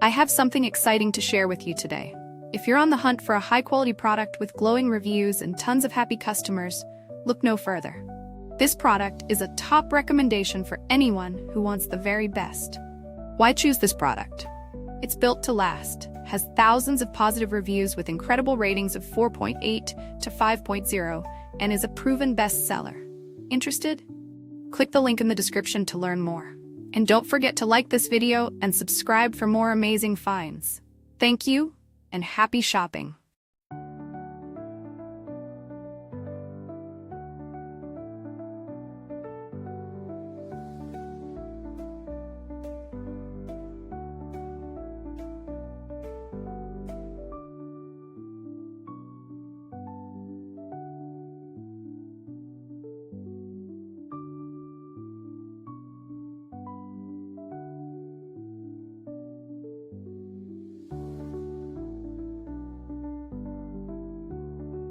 I have something exciting to share with you today. If you're on the hunt for a high-quality product with glowing reviews and tons of happy customers, look no further. This product is a top recommendation for anyone who wants the very best. Why choose this product? It's built to last, has thousands of positive reviews with incredible ratings of 4.8 to 5.0, and is a proven bestseller. Interested? Click the link in the description to learn more. And don't forget to like this video and subscribe for more amazing finds. Thank you, and happy shopping!